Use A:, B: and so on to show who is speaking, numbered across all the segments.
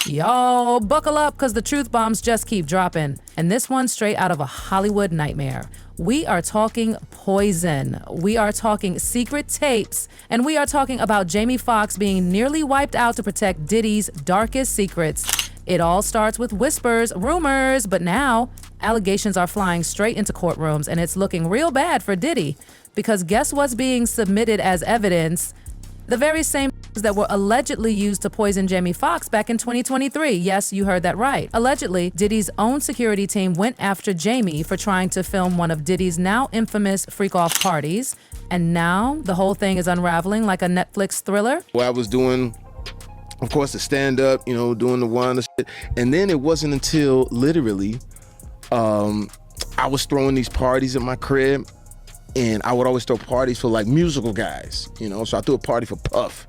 A: Y'all buckle up because the truth bombs just keep dropping. And this one straight out of a Hollywood nightmare. We are talking poison. We are talking secret tapes. And we are talking about Jamie Foxx being nearly wiped out to protect Diddy's darkest secrets. It all starts with whispers, rumors, but now allegations are flying straight into courtrooms, and it's looking real bad for Diddy. Because guess what's being submitted as evidence? The very same that were allegedly used to poison Jamie Foxx back in 2023. Yes, you heard that right. Allegedly, Diddy's own security team went after Jamie for trying to film one of Diddy's now infamous freak-off parties. And now the whole thing is unraveling like a Netflix thriller.
B: Well, I was doing, of course, the stand-up, doing the one and shit. And then it wasn't until literally I was throwing these parties at my crib. And I would always throw parties for like musical guys, So I threw a party for Puff.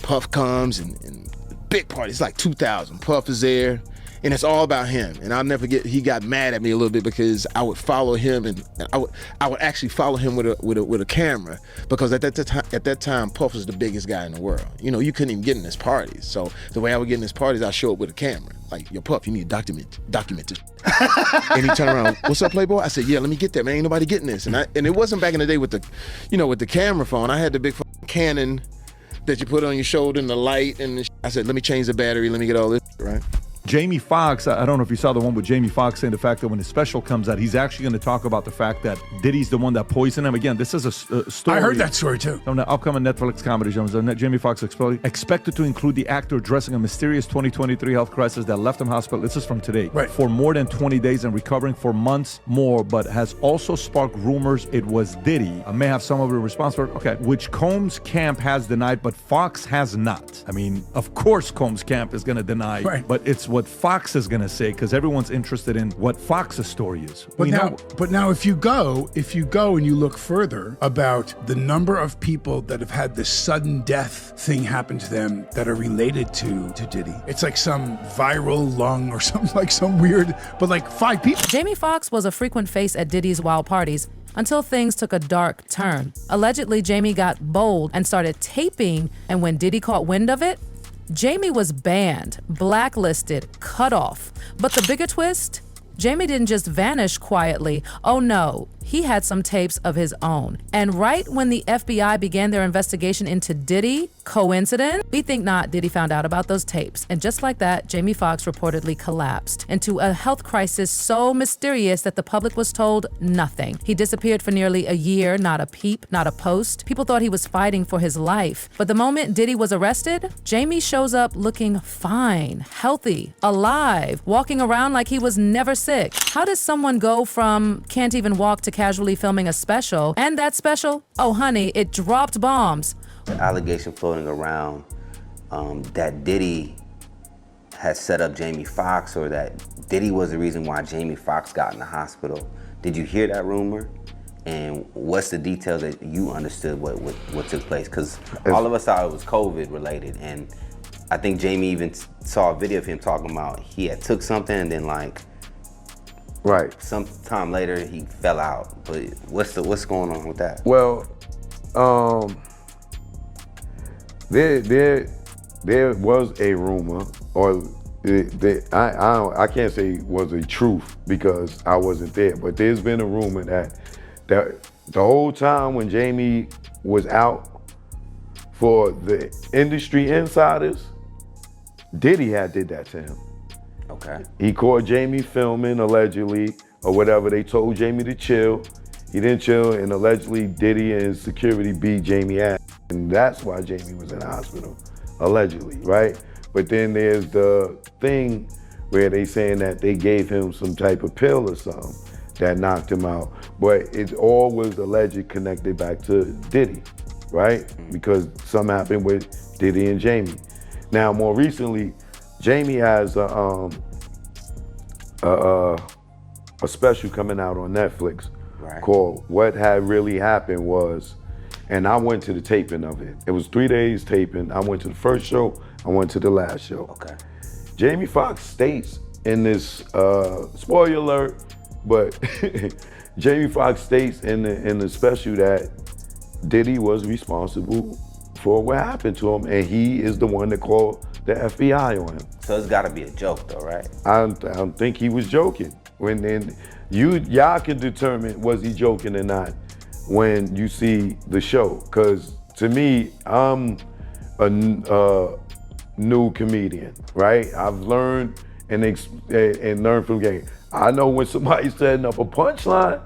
B: Puff comes and big party. It's like 2,000. Puff is there, and it's all about him. And I'll never forget. He got mad at me a little bit because I would follow him, and I would actually follow him with a camera because at that time Puff was the biggest guy in the world. You couldn't even get in his parties. So the way I would get in his parties, I show up with a camera. Like, yo, Puff, you need to document this. And he turned around, what's up, Playboy? I said, yeah, let me get that, man. Ain't nobody getting this. And it wasn't back in the day with the camera phone. I had the big Canon that you put on your shoulder and the light. And I said, let me change the battery. Let me get all this, right?
C: Jamie Foxx, I don't know if you saw the one with Jamie Foxx saying the fact that when his special comes out, he's actually going to talk about the fact that Diddy's the one that poisoned him. Again, this is a story.
D: I heard that story too.
C: From the upcoming Netflix comedy show. Jamie Foxx expected to include the actor addressing a mysterious 2023 health crisis that left him hospital. This is from today.
D: Right.
C: For more than 20 days and recovering for months more, but has also sparked rumors it was Diddy. I may have some of the response for it. Okay. Which Combs' camp has denied, but Foxx has not. I mean, of course Combs' camp is going to deny,
D: right.
C: But it's what Foxx is going to say because everyone's interested in what Fox's story is.
D: But now, if you go and you look further about the number of people that have had this sudden death thing happen to them that are related to Diddy, it's like some viral lung or something like some weird, but like 5 people.
A: Jamie Foxx was a frequent face at Diddy's wild parties until things took a dark turn. Allegedly, Jamie got bold and started taping, and when Diddy caught wind of it, Jamie was banned, blacklisted, cut off. But the bigger twist? Jamie didn't just vanish quietly. Oh no, he had some tapes of his own. And right when the FBI began their investigation into Diddy, coincidence? We think not. Diddy found out about those tapes. And just like that, Jamie Foxx reportedly collapsed into a health crisis so mysterious that the public was told nothing. He disappeared for nearly a year, not a peep, not a post. People thought he was fighting for his life. But the moment Diddy was arrested, Jamie shows up looking fine, healthy, alive, walking around like he was never sick. How does someone go from can't even walk to casually filming a special, and that special, oh honey, it dropped bombs?
E: The allegation floating around that Diddy has set up Jamie Foxx, or that Diddy was the reason why Jamie Foxx got in the hospital. Did you hear that rumor? And what's the details that you understood what took place? Because all of us thought it was COVID related, and I think Jamie even saw a video of him talking about he had took something and then like,
F: right.
E: Sometime later he fell out. But what's going on with that?
F: Well, there was a rumor, or I can't say it was a truth because I wasn't there, but there's been a rumor that the whole time when Jamie was out, for the industry insiders, Diddy had did that to him.
E: Okay.
F: He caught Jamie filming, allegedly, or whatever. They told Jamie to chill. He didn't chill, and allegedly Diddy and his security beat Jamie ass. And that's why Jamie was in the hospital, allegedly, right? But then there's the thing where they saying that they gave him some type of pill or something that knocked him out. But it all was alleged connected back to Diddy, right? Because something happened with Diddy and Jamie. Now, more recently, Jamie has a special coming out on Netflix called What Had Really Happened Was, and I went to the taping of it. It was 3 days taping. I went to the first show, I went to the last show.
E: Okay.
F: Jamie Foxx states in this, spoiler alert, but Jamie Foxx states in the special that Diddy was responsible for what happened to him, and he is the one that called the FBI on him.
E: So it's gotta be a joke though, right?
F: I don't think he was joking. When then y'all can determine was he joking or not when you see the show. Cause to me, I'm a new comedian, right? I've learned and learned from game. I know when somebody's setting up a punchline,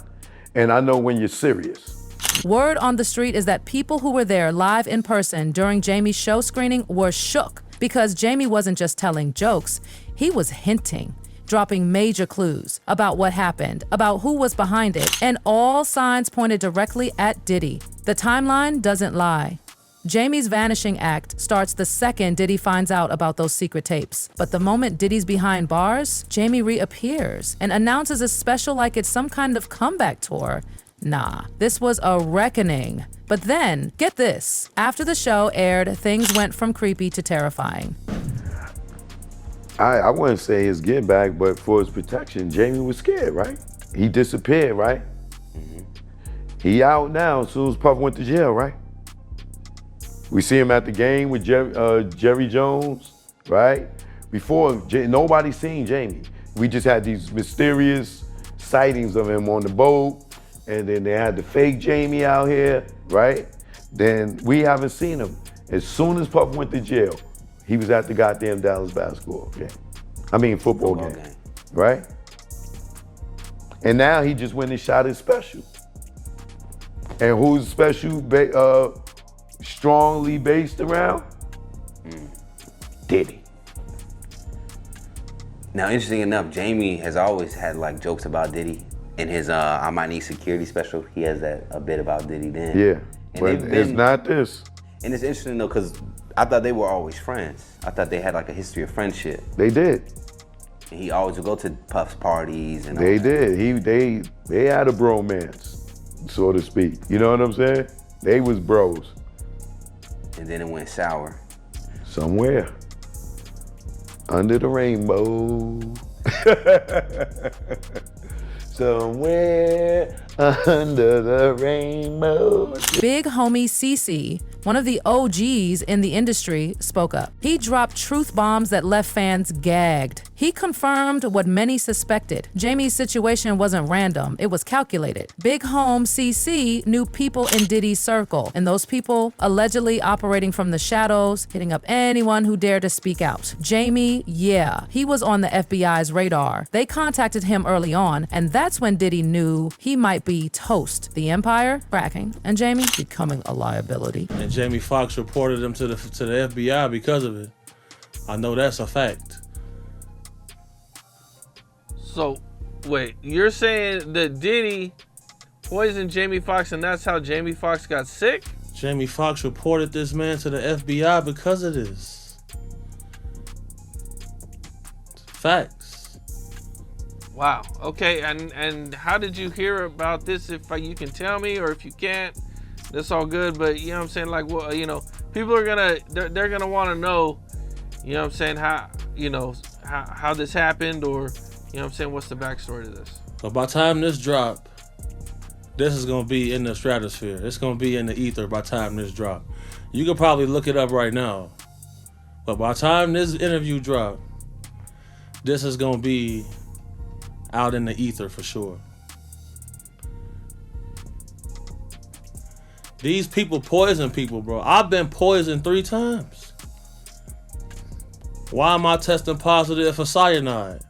F: and I know when you're serious.
A: Word on the street is that people who were there live in person during Jamie's show screening were shook because Jamie wasn't just telling jokes, he was hinting, dropping major clues about what happened, about who was behind it, and all signs pointed directly at Diddy. The timeline doesn't lie. Jamie's vanishing act starts the second Diddy finds out about those secret tapes. But the moment Diddy's behind bars, Jamie reappears and announces a special like it's some kind of comeback tour. Nah, this was a reckoning. But then, get this, after the show aired, things went from creepy to terrifying.
F: I wouldn't say his get back, but for his protection, Jamie was scared, right? He disappeared, right? Mm-hmm. He out now as soon as Puff went to jail, right? We see him at the game with Jerry Jones, right? Before, nobody seen Jamie. We just had these mysterious sightings of him on the boat, and then they had the fake Jamie out here, right? Then we haven't seen him. As soon as Puff went to jail, he was at the goddamn Dallas basketball game. Football game, right? And now he just went and shot his special. And who's special strongly based around? Diddy.
E: Now, interesting enough, Jamie has always had like jokes about Diddy. In his I Might Need Security special, he has a bit about Diddy then.
F: Yeah,
E: and
F: but it's not this.
E: And it's interesting though, because I thought they were always friends. I thought they had like a history of friendship.
F: They did.
E: And he always would go to Puff's parties and all
F: They
E: that.
F: did. They had a bromance, so to speak. You know what I'm saying? They was bros.
E: And then it went sour.
F: Somewhere. Under the rainbow. Somewhere under the rainbow.
A: Big homie CeCe, one of the OGs in the industry, spoke up. He dropped truth bombs that left fans gagged. He confirmed what many suspected. Jamie's situation wasn't random, it was calculated. Big home CeCe knew people in Diddy's circle, and those people allegedly operating from the shadows, hitting up anyone who dared to speak out. Jamie, yeah, he was on the FBI's radar. They contacted him early on, and that's when Diddy knew he might be toast. The empire cracking, and Jamie becoming a liability.
G: And Jamie Foxx reported him to the FBI because of it. I know that's a fact.
H: So, wait, you're saying that Diddy poisoned Jamie Foxx and that's how Jamie Foxx got sick?
G: Jamie Foxx reported this man to the FBI because of this. Facts.
H: Wow. Okay, and how did you hear about this? If you can tell me, or if you can't, that's all good. But you know what I'm saying, like, well, people are they're gonna want to know, you know what I'm saying, how this happened, or you know what I'm saying, what's the backstory to this?
G: But by the time this drop, this is gonna be in the stratosphere. It's gonna be in the ether by the time this drop. You could probably look it up right now. But by the time this interview drop, this is gonna be out in the ether for sure. These people poison people, bro. I've been poisoned 3 times. Why am I testing positive for cyanide?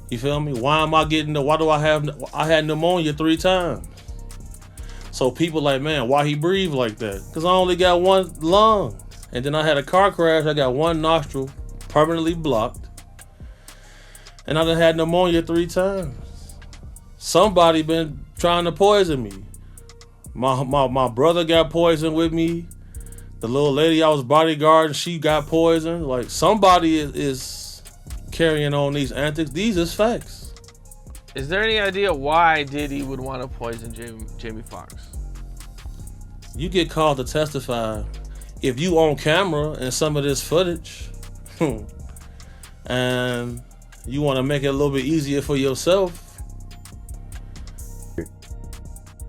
G: You feel me? Why do I had pneumonia 3 times? So people like, man, why he breathe like that? Because I only got 1 lung. And then I had a car crash, I got 1 nostril permanently blocked. And I done had pneumonia 3 times. Somebody been trying to poison me. My brother got poisoned with me. The little lady I was bodyguarding, she got poisoned. Like, somebody is carrying on these antics. These is facts.
H: Is there any idea why Diddy would want to poison Jamie Foxx?
G: You get called to testify if you on camera and some of this footage, and you want to make it a little bit easier for yourself.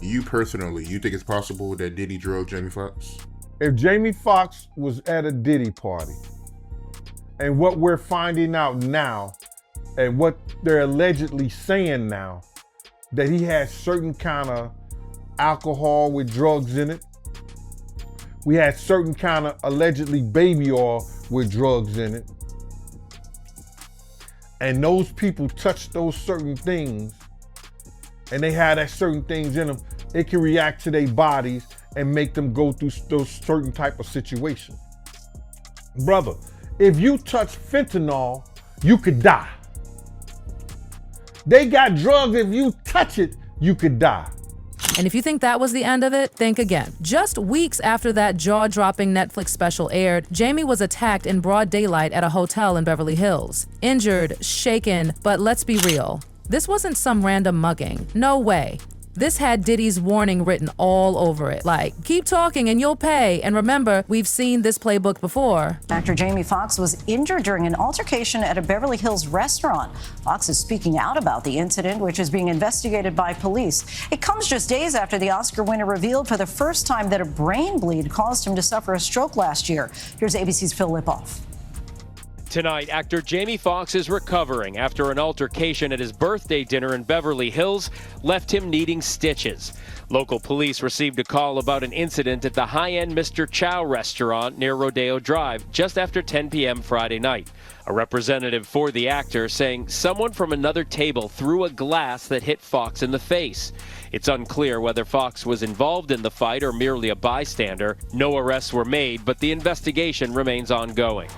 I: You personally, you think it's possible that Diddy drug Jamie Foxx?
F: If Jamie Foxx was at a Diddy party, and what we're finding out now, and what they're allegedly saying now, that he had certain kind of alcohol with drugs in it. We had certain kind of allegedly baby oil with drugs in it. And those people touch those certain things, and they have that certain things in them, it can react to their bodies and make them go through those certain type of situations. Brother, if you touch fentanyl, you could die. They got drugs, if you touch it, you could die.
A: And if you think that was the end of it, think again. Just weeks after that jaw-dropping Netflix special aired, Jamie was attacked in broad daylight at a hotel in Beverly Hills. Injured, shaken, but let's be real. This wasn't some random mugging. No way. This had Diddy's warning written all over it, like, keep talking and you'll pay. And remember, we've seen this playbook before.
I: Actor Jamie Foxx was injured during an altercation at a Beverly Hills restaurant. Foxx is speaking out about the incident, which is being investigated by police. It comes just days after the Oscar winner revealed for the first time that a brain bleed caused him to suffer a stroke last year. Here's ABC's Phil Lipoff.
J: Tonight, actor Jamie Foxx is recovering after an altercation at his birthday dinner in Beverly Hills left him needing stitches. Local police received a call about an incident at the high-end Mr. Chow restaurant near Rodeo Drive just after 10 p.m. Friday night. A representative for the actor saying someone from another table threw a glass that hit Foxx in the face. It's unclear whether Foxx was involved in the fight or merely a bystander. No arrests were made, but the investigation remains ongoing.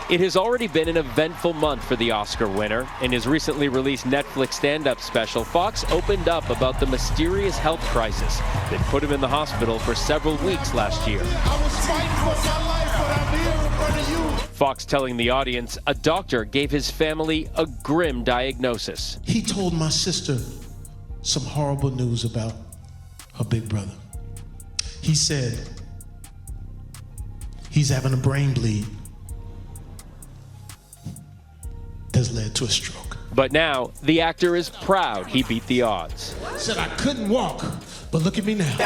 J: It has already been an eventful month for the Oscar winner. In his recently released Netflix stand-up special, Foxx opened up about the mysterious health crisis that put him in the hospital for several weeks last year.
K: I was fighting for my life, but I'm here in front of you.
J: Foxx telling the audience a doctor gave his family a grim diagnosis.
K: He told my sister some horrible news about her big brother. He said he's having a brain bleed has led to a stroke.
J: But now, the actor is proud he beat the odds.
K: Said I couldn't walk, but look at me now.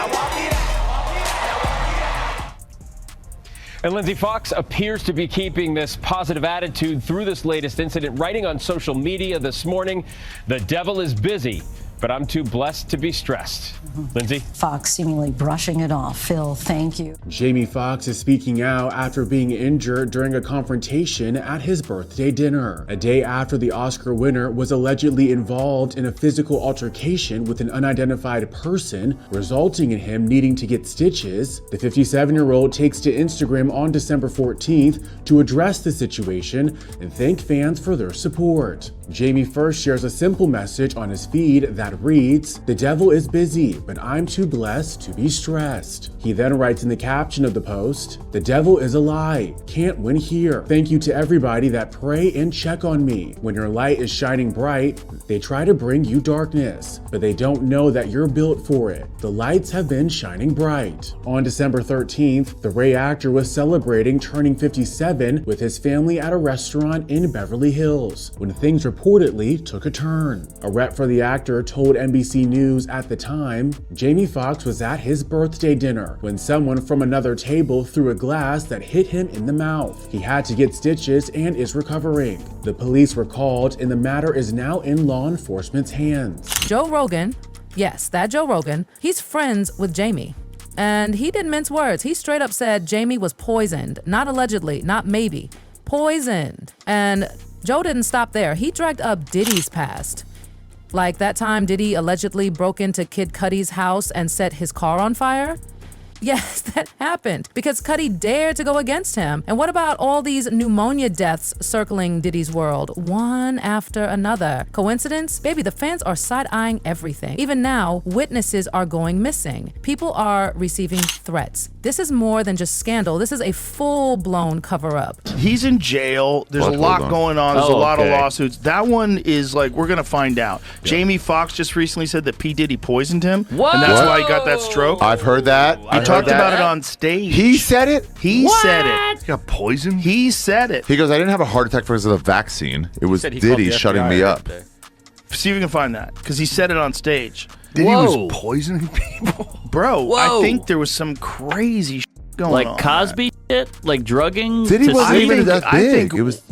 J: And Lindsay, Foxx appears to be keeping this positive attitude through this latest incident, writing on social media this morning, "The devil is busy, but I'm too blessed to be stressed." Lindsay?
I: Foxx seemingly brushing it off. Phil, thank you.
L: Jamie Foxx is speaking out after being injured during a confrontation at his birthday dinner, a day after the Oscar winner was allegedly involved in a physical altercation with an unidentified person, resulting in him needing to get stitches. The 57-year-old takes to Instagram on December 14th to address the situation and thank fans for their support. Jamie first shares a simple message on his feed that reads, "The devil is busy, but I'm too blessed to be stressed." He then writes in the caption of the post, "The devil is a lie. Can't win here. Thank you to everybody that pray and check on me. When your light is shining bright, they try to bring you darkness, but they don't know that you're built for it. The lights have been shining bright." On December 13th, the Ray actor was celebrating turning 57 with his family at a restaurant in Beverly Hills when things reportedly took a turn. A rep for the actor told NBC News at the time, Jamie Foxx was at his birthday dinner when someone from another table threw a glass that hit him in the mouth. He had to get stitches and is recovering. The police were called and the matter is now in law enforcement's hands.
A: Joe Rogan, yes, that Joe Rogan, he's friends with Jamie. And he didn't mince words. He straight up said Jamie was poisoned, not allegedly, not maybe, poisoned. And Joe didn't stop there. He dragged up Diddy's past. Like that time Diddy allegedly broke into Kid Cudi's house and set his car on fire. Yes, that happened because Cudi dared to go against him. And what about all these pneumonia deaths circling Diddy's world, one after another? Coincidence? Baby, the fans are side-eyeing everything. Even now, witnesses are going missing. People are receiving threats. This is more than just scandal. This is a full-blown cover-up.
M: He's in jail. There's a lot going on. There's a lot of lawsuits. That one is like, we're going to find out. Yeah. Jamie Foxx just recently said that P. Diddy poisoned him.
N: What?
M: And that's why he got that stroke.
N: I've heard that.
M: He talked about it on stage.
N: He said it?
M: He said it.
F: He got poisoned?
M: He said it.
N: He goes, I didn't have a heart attack because of the vaccine. It was Diddy shutting me up.
M: See if we can find that, because he said it on stage.
F: Diddy was poisoning people?
M: Bro, I think there was some crazy going on.
O: Like Cosby shit? Like drugging?
N: Diddy wasn't even that big.
M: It was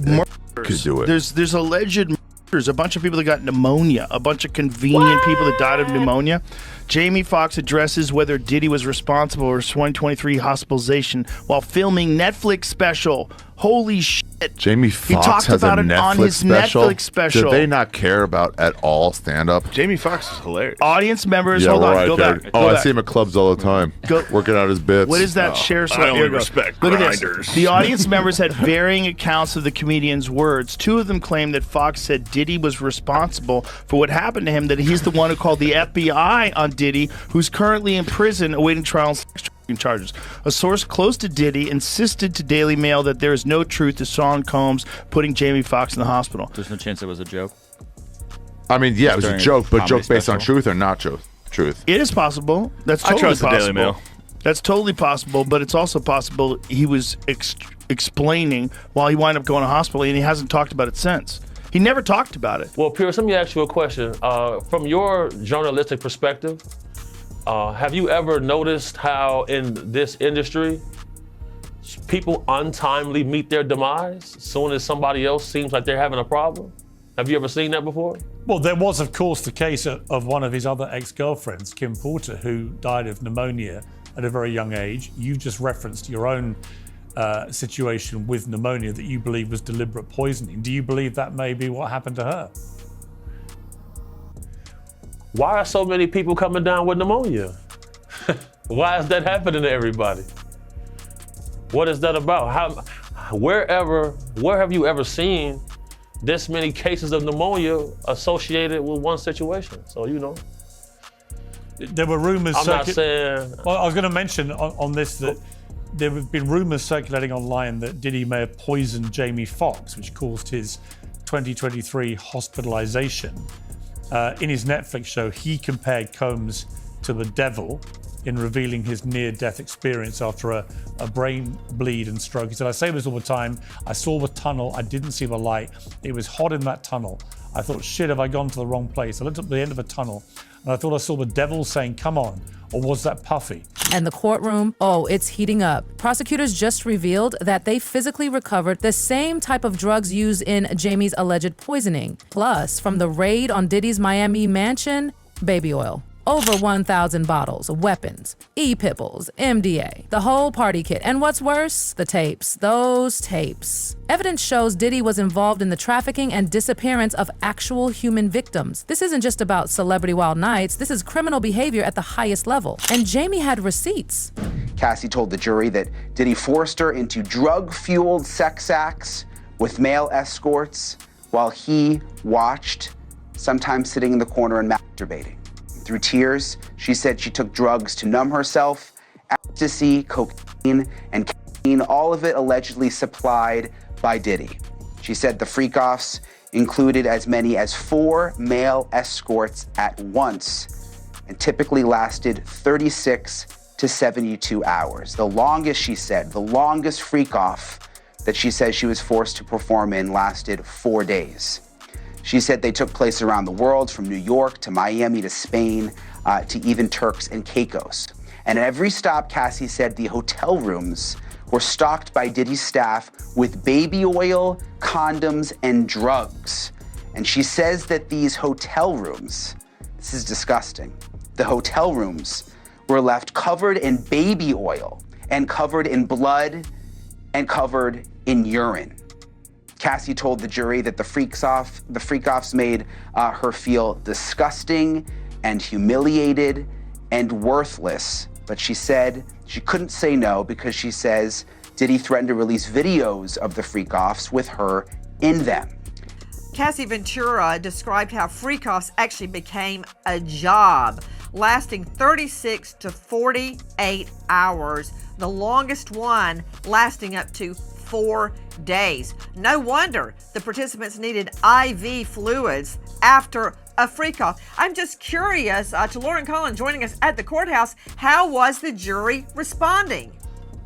N: could do it.
M: There's alleged murders, a bunch of people that got pneumonia, a bunch of convenient people that died of pneumonia. Jamie Foxx addresses whether Diddy was responsible for his 2023 hospitalization while filming Netflix special. Holy shit.
N: Jamie Foxx has a Netflix special. Do they not care about at all stand-up?
P: Jamie Foxx is hilarious.
M: Audience members,
N: Yeah,
M: hold on,
N: right,
M: go
N: Derek.
M: back.
N: Oh,
M: go
N: I
M: back.
N: see him at clubs all the time, working out his bits.
M: What is that share?
P: I only respect
M: Look at
P: grinders.
M: this. The audience members had varying accounts of the comedian's words. Two of them claimed that Fox said Diddy was responsible for what happened to him, that he's the one who called the FBI on Diddy, who's currently in prison awaiting trial on sex trafficking charges. A source close to Diddy insisted to Daily Mail that there is no truth to Sean Combs putting Jamie Foxx in the hospital.
O: There's no chance it was a joke.
N: I mean, yeah, it was a
O: During
N: joke, but
O: comedy
N: joke based on
O: special.
N: truth or not truth?
M: It is possible. That's totally
P: I trust
M: possible.
P: the Daily Mail.
M: That's totally possible, but it's also possible he was explaining while he wound up going to hospital, and he hasn't talked about it since. He never talked about it.
G: Well, Pierce, let me ask you a question. From your journalistic perspective, have you ever noticed how in this industry, people untimely meet their demise as soon as somebody else seems like they're having a problem? Have you ever seen that before?
Q: Well, there was, of course, the case of one of his other ex-girlfriends, Kim Porter, who died of pneumonia at a very young age. You just referenced your own situation with pneumonia that you believe was deliberate poisoning. Do you believe that may be what happened to her?
G: Why are so many people coming down with pneumonia? Why is that happening to everybody? What is that about? Where have you ever seen this many cases of pneumonia associated with one situation? So, you know.
Q: There were rumors.
G: I'm not saying.
Q: Well, I was going to mention on this that there have been rumors circulating online that Diddy may have poisoned Jamie Foxx, which caused his 2023 hospitalization. In his Netflix show, he compared Combs to the devil in revealing his near-death experience after a brain bleed and stroke. He said, I say this all the time. I saw the tunnel. I didn't see the light. It was hot in that tunnel. I thought, shit, have I gone to the wrong place? I looked at the end of the tunnel and I thought I saw the devil saying, come on. Or was that Puffy?
A: And the courtroom, it's heating up. Prosecutors just revealed that they physically recovered the same type of drugs used in Jamie's alleged poisoning. Plus, from the raid on Diddy's Miami mansion, baby oil. Over 1,000 bottles, weapons, e-pipples, MDA, the whole party kit. And what's worse? The tapes. Those tapes. Evidence shows Diddy was involved in the trafficking and disappearance of actual human victims. This isn't just about celebrity wild nights. This is criminal behavior at the highest level. And Jamie had receipts.
R: Cassie told the jury that Diddy forced her into drug-fueled sex acts with male escorts while he watched, sometimes sitting in the corner and masturbating. Through tears, she said she took drugs to numb herself, ecstasy, cocaine, and caffeine, all of it allegedly supplied by Diddy. She said the freak-offs included as many as 4 male escorts at once and typically lasted 36 to 72 hours. The longest, she said, the longest freak-off that she says she was forced to perform in lasted 4 days. She said they took place around the world, from New York to Miami to Spain to even Turks and Caicos. And at every stop, Cassie said the hotel rooms were stocked by Diddy's staff with baby oil, condoms, and drugs. And she says that these hotel rooms, this is disgusting, the hotel rooms were left covered in baby oil and covered in blood and covered in urine. Cassie told the jury that the freak-offs made her feel disgusting and humiliated and worthless. But she said she couldn't say no because she says Diddy threatened to release videos of the freak-offs with her in them.
S: Cassie Ventura described how freak-offs actually became a job, lasting 36 to 48 hours, the longest one lasting up to 4 days. No wonder the participants needed IV fluids after a freak-off. I'm just curious, to Lauren Cullen joining us at the courthouse, how was the jury responding?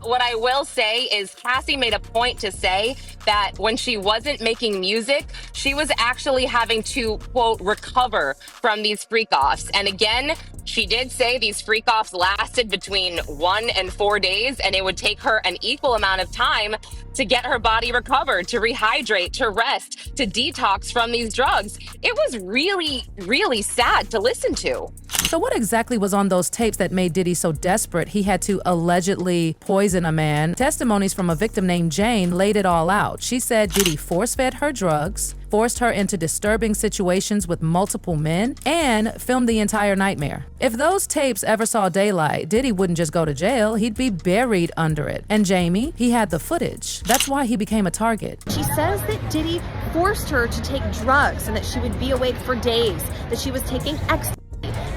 T: What I will say is Cassie made a point to say that when she wasn't making music, she was actually having to, quote, recover from these freak-offs. And again, she did say these freak-offs lasted between 1 and 4 days, and it would take her an equal amount of time to get her body recovered, to rehydrate, to rest, to detox from these drugs. It was really, really sad to listen to.
A: So what exactly was on those tapes that made Diddy so desperate he had to allegedly poison a man? Testimonies from a victim named Jane laid it all out. She said Diddy force-fed her drugs, forced her into disturbing situations with multiple men, and filmed the entire nightmare. If those tapes ever saw daylight, Diddy wouldn't just go to jail, he'd be buried under it. And Jamie, he had the footage. That's why he became a target.
U: She says that Diddy forced her to take drugs and that she would be awake for days, that she was taking ecstasy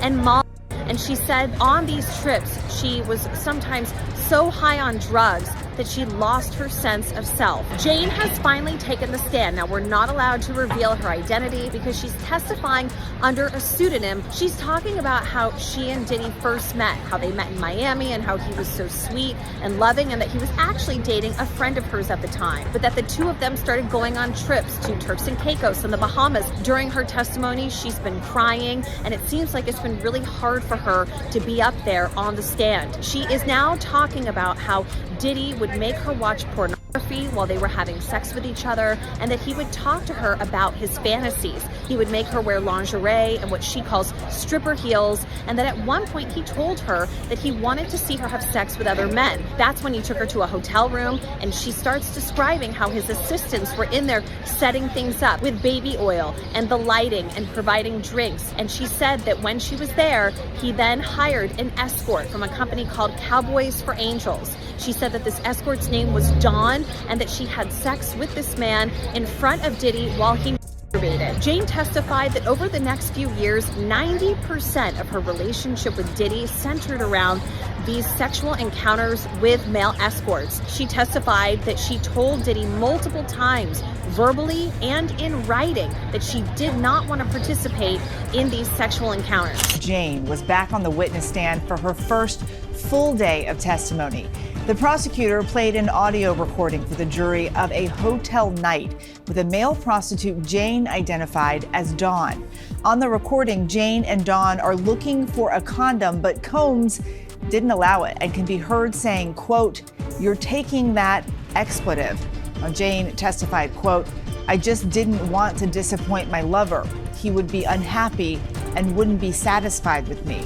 U: and Molly. And she said on these trips, she was sometimes so high on drugs that she lost her sense of self. Jane has finally taken the stand. Now, we're not allowed to reveal her identity because she's testifying under a pseudonym. She's talking about how she and Diddy first met, how they met in Miami and how he was so sweet and loving and that he was actually dating a friend of hers at the time, but that the two of them started going on trips to Turks and Caicos and the Bahamas. During her testimony, she's been crying, and it seems like it's been really hard for her to be up there on the stand. She is now talking about how Diddy would make her watch pornography while they were having sex with each other, and that he would talk to her about his fantasies. He would make her wear lingerie and what she calls stripper heels, and that at one point he told her that he wanted to see her have sex with other men. That's when he took her to a hotel room, and she starts describing how his assistants were in there setting things up with baby oil and the lighting and providing drinks. And she said that when she was there, he then hired an escort from a company called Cowboys for Angels. She said that this escort's name was Dawn and that she had sex with this man in front of Diddy while he masturbated. Jane testified that over the next few years, 90% of her relationship with Diddy centered around these sexual encounters with male escorts. She testified that she told Diddy multiple times, verbally and in writing, that she did not want to participate in these sexual encounters.
V: Jane was back on the witness stand for her first full day of testimony. The prosecutor played an audio recording for the jury of a hotel night with a male prostitute Jane identified as Dawn. On the recording, Jane and Dawn are looking for a condom, but Combs didn't allow it and can be heard saying, quote, "You're taking that expletive." Now, Jane testified, quote, "I just didn't want to disappoint my lover. He would be unhappy and wouldn't be satisfied with me."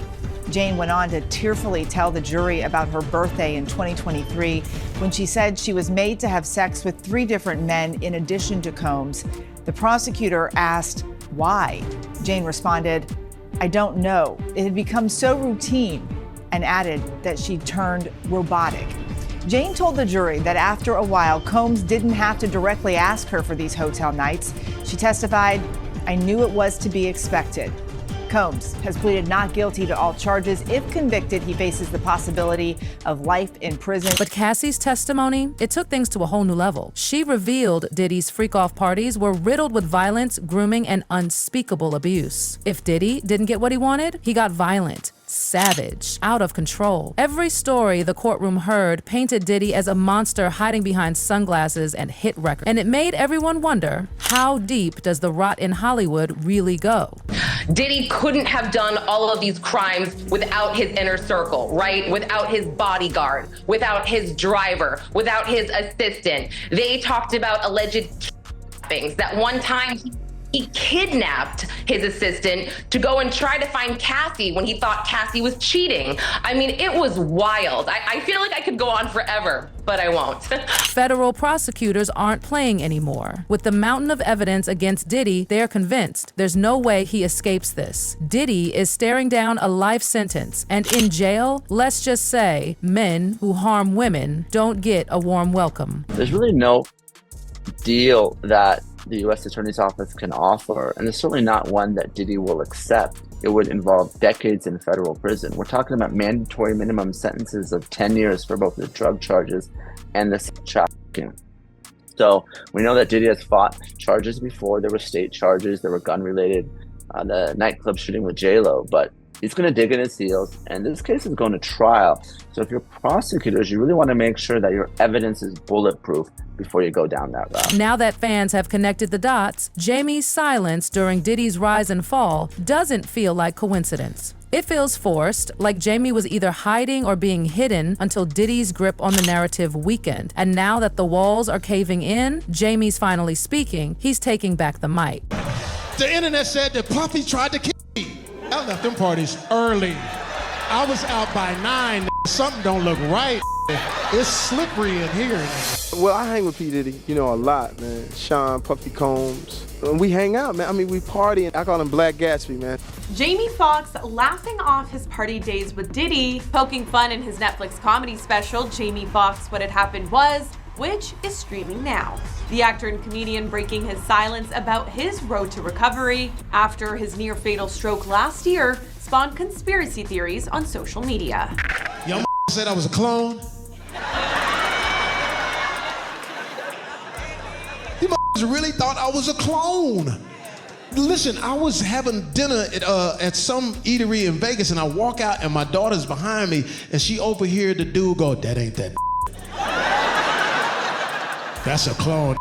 V: Jane went on to tearfully tell the jury about her birthday in 2023 when she said she was made to have sex with 3 different men in addition to Combs. The prosecutor asked why. Jane responded, "I don't know. It had become so routine," and added that she turned robotic. Jane told the jury that after a while, Combs didn't have to directly ask her for these hotel nights. She testified, "I knew it was to be expected." Combs has pleaded not guilty to all charges. If convicted, he faces the possibility of life in prison.
A: But Cassie's testimony, it took things to a whole new level. She revealed Diddy's freak-off parties were riddled with violence, grooming, and unspeakable abuse. If Diddy didn't get what he wanted, he got violent, savage, out of control. Every story the courtroom heard painted Diddy as a monster hiding behind sunglasses and hit records. And it made everyone wonder, how deep does the rot in Hollywood really go?
T: Diddy couldn't have done all of these crimes without his inner circle, right? Without his bodyguard, without his driver, without his assistant. They talked about alleged kidnappings. That one time he kidnapped his assistant to go and try to find Cassie when he thought Cassie was cheating. I mean, it was wild. I feel like I could go on forever, but I won't.
A: Federal prosecutors aren't playing anymore. With the mountain of evidence against Diddy, they're convinced there's no way he escapes this. Diddy is staring down a life sentence, and in jail, let's just say, men who harm women don't get a warm welcome.
W: There's really no deal that the U.S. Attorney's Office can offer, and it's certainly not one that Diddy will accept. It would involve decades in federal prison. We're talking about mandatory minimum sentences of 10 years for both the drug charges and the trafficking. So we know that Diddy has fought charges before. There were state charges, there were gun-related, the nightclub shooting with J-Lo, but He's going to dig in his heels, and this case is going to trial. So if you're prosecutors, you really want to make sure that your evidence is bulletproof before you go down that route.
A: Now that fans have connected the dots, Jamie's silence during Diddy's rise and fall doesn't feel like coincidence. It feels forced, like Jamie was either hiding or being hidden until Diddy's grip on the narrative weakened. And now that the walls are caving in, Jamie's finally speaking, he's taking back the mic.
K: The internet said that Puffy tried to kill me. I left them parties early. I was out by 9. Something don't look right. It's slippery in here.
B: Well, I hang with P. Diddy, a lot, man. Sean, Puffy Combs. And we hang out, man. I mean, we party. I call him Black Gatsby, man.
C: Jamie Foxx laughing off his party days with Diddy, poking fun in his Netflix comedy special, Jamie Foxx, What Had Happened Was, which is streaming now. The actor and comedian breaking his silence about his road to recovery after his near-fatal stroke last year spawned conspiracy theories on social media.
K: Young said I was a clone. You really thought I was a clone. Listen, I was having dinner at some eatery in Vegas, and I walk out, and my daughter's behind me, and she overheard the dude go, "That ain't that." That's a clone.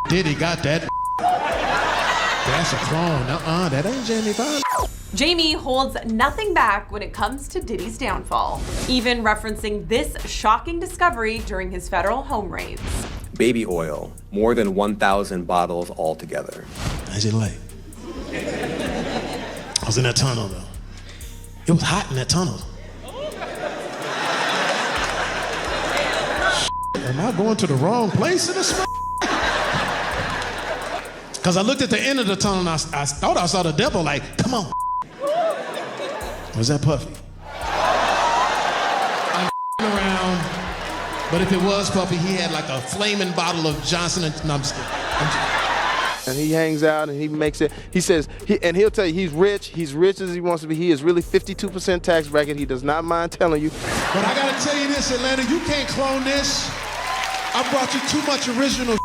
K: Diddy got that. That's a clone. That ain't Jamie Foxx.
C: Jamie holds nothing back when it comes to Diddy's downfall, even referencing this shocking discovery during his federal home raids.
D: Baby oil, more than 1,000 bottles altogether.
K: How's it like? I was in that tunnel though. It was hot in that tunnel. Am I going to the wrong place in this? Because I looked at the end of the tunnel and I thought I saw the devil like, come on. Was that Puffy? I'm around, but if it was Puffy, he had like a flaming bottle of Johnson and, no, I'm just kidding.
B: And he hangs out and he makes it, he says, and he'll tell you he's rich as he wants to be. He is really 52% tax bracket. He does not mind telling you.
K: But I gotta tell you this, Atlanta, you can't clone this. I brought you too much original.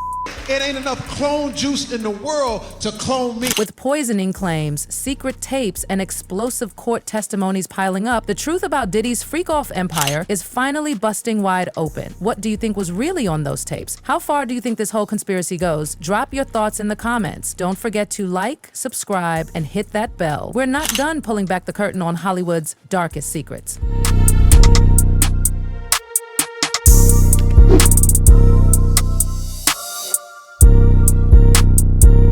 K: It ain't enough clone juice in the world to clone me.
A: With poisoning claims, secret tapes, and explosive court testimonies piling up, the truth about Diddy's freak-off empire is finally busting wide open. What do you think was really on those tapes? How far do you think this whole conspiracy goes? Drop your thoughts in the comments. Don't forget to like, subscribe, and hit that bell. We're not done pulling back the curtain on Hollywood's darkest secrets.